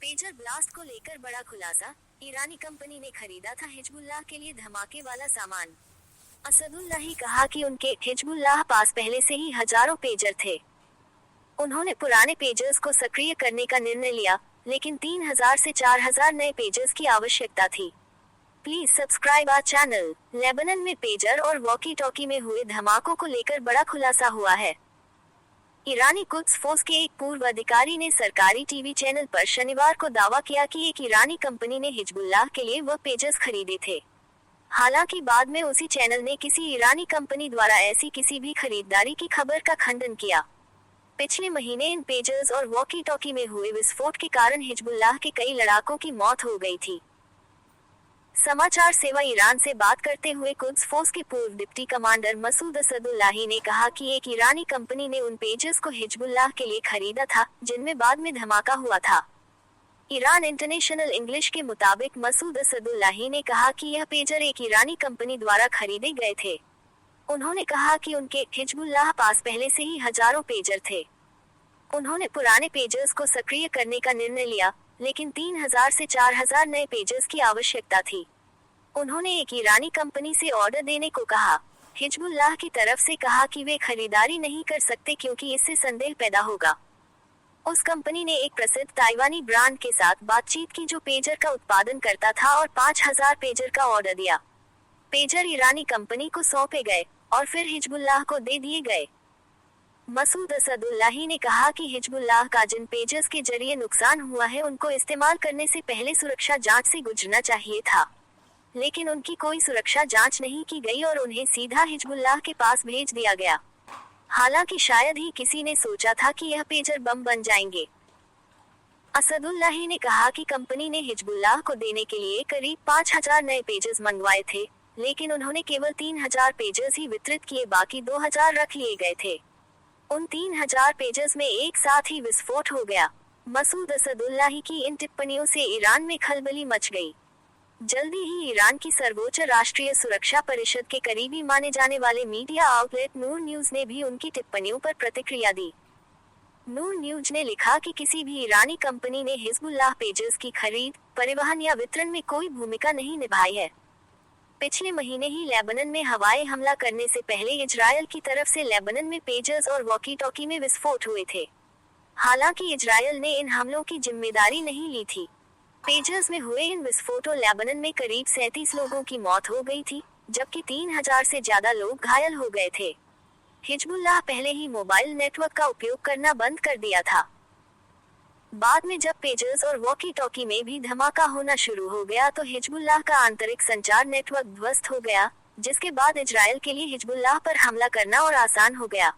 Pager blast को लेकर बड़ा खुलासा, ईरानी कंपनी ने खरीदा था हिजबुल्लाह के लिए धमाके वाला सामान। असदुल्लाही कहा कि उनके हिजबुल्लाह पास पहले से ही हजारों पेजर थे। उन्होंने पुराने पेजर्स को सक्रिय करने का निर्णय लिया, लेकिन 3000 से 4000 नए पेजर्स की आवश्यकता थी। Please subscribe our channel. Lebanon में पेजर और वॉकी टॉकी में हुए धमाकों को लेकर बड़ा खुलासा हुआ है। ईरानी कुद्स फोर्स के एक पूर्व अधिकारी ने सरकारी टीवी चैनल पर शनिवार को दावा किया कि एक ईरानी कंपनी ने हिजबुल्लाह के लिए वह पेजर्स खरीदे थे। हालांकि बाद में उसी चैनल ने किसी ईरानी कंपनी द्वारा ऐसी किसी भी खरीदारी की खबर का खंडन किया। पिछले महीने इन पेजर्स और वॉकी टॉकी में हुए विस्फोट के कारण हिजबुल्लाह के कई लड़ाकों की मौत हो गई थी। समाचार सेवा ईरान से बात करते हुए कुद्स फोर्स के पूर्व डिप्टी कमांडर मसूद असदुल्लाही ने कहा कि एक ईरानी कंपनी ने उन पेजर्स को हिजबुल्लाह के लिए खरीदा था, जिनमें बाद में धमाका हुआ था। ईरान इंटरनेशनल इंग्लिश के मुताबिक मसूद असदुल्लाही ने कहा कि यह पेजर एक ईरानी कंपनी द्वारा खरीदे गए थे। उन्होंने कहा कि उनके हिजबुल्लाह पास पहले से ही हजारों पेजर थे। उन्होंने पुराने पेजर्स को सक्रिय करने का निर्णय लिया, लेकिन 3000 से 4000 नए पेजर्स की आवश्यकता थी। उन्होंने एक ईरानी कंपनी से ऑर्डर देने को कहा। हिजबुल्लाह की तरफ से कहा कि वे खरीदारी नहीं कर सकते क्योंकि इससे संदेह पैदा होगा। उस कंपनी ने एक प्रसिद्ध ताइवानी ब्रांड के साथ बातचीत की जो पेजर का उत्पादन करता था और 5000 पेजर का ऑर्डर दिया। पेजर ईरानी कंपनी को सौंपे गए और फिर हिजबुल्लाह को दे दिए गए। मसूद असदुल्लाही ने कहा कि हिजबुल्लाह का जिन पेजर्स के जरिए नुकसान हुआ है उनको इस्तेमाल करने से पहले सुरक्षा जांच से गुजरना चाहिए था, लेकिन उनकी कोई सुरक्षा जांच नहीं की गई और उन्हें सीधा हिजबुल्लाह के पास भेज दिया गया। हालांकि शायद ही किसी ने सोचा था कि यह पेजर बम बन जाएंगे। असदुल्लाही ने कहा कि कंपनी ने हिजबुल्लाह को देने के लिए करीब 5000 नए पेजर्स मंगवाए थे, लेकिन उन्होंने केवल 3000 पेजर्स ही वितरित किए, बाकी 2000 रख लिए गए थे। उन 3000 पेजर्स में एक साथ ही विस्फोट हो गया। मसूद असदुल्लाही की इन टिप्पणियों से ईरान में खलबली मच गई। जल्दी ही ईरान की सर्वोच्च राष्ट्रीय सुरक्षा परिषद के करीबी माने जाने वाले मीडिया आउटलेट नूर न्यूज ने भी उनकी टिप्पणियों पर प्रतिक्रिया दी। नूर न्यूज ने लिखा कि किसी भी ईरानी कंपनी ने हिजबुल्लाह पेजर्स की खरीद, परिवहन या वितरण में कोई भूमिका नहीं निभाई है। पिछले महीने ही लेबनान में हवाई हमला करने से पहले इजरायल की तरफ से लेबनान में पेजर्स और वॉकी टॉकी में विस्फोट हुए थे। हालांकि इजरायल ने इन हमलों की जिम्मेदारी नहीं ली थी। पेजर्स में हुए इन विस्फोटों लेबनान में करीब 37 लोगों की मौत हो गई थी, जबकि 3000 से ज्यादा लोग घायल हो गए थे। हिजबुल्लाह पहले ही मोबाइल नेटवर्क का उपयोग करना बंद कर दिया था। बाद में जब पेजर्स और वॉकी टॉकी में भी धमाका होना शुरू हो गया तो हिजबुल्लाह का आंतरिक संचार नेटवर्क ध्वस्त हो गया, जिसके बाद इजरायल के लिए हिजबुल्लाह पर हमला करना और आसान हो गया।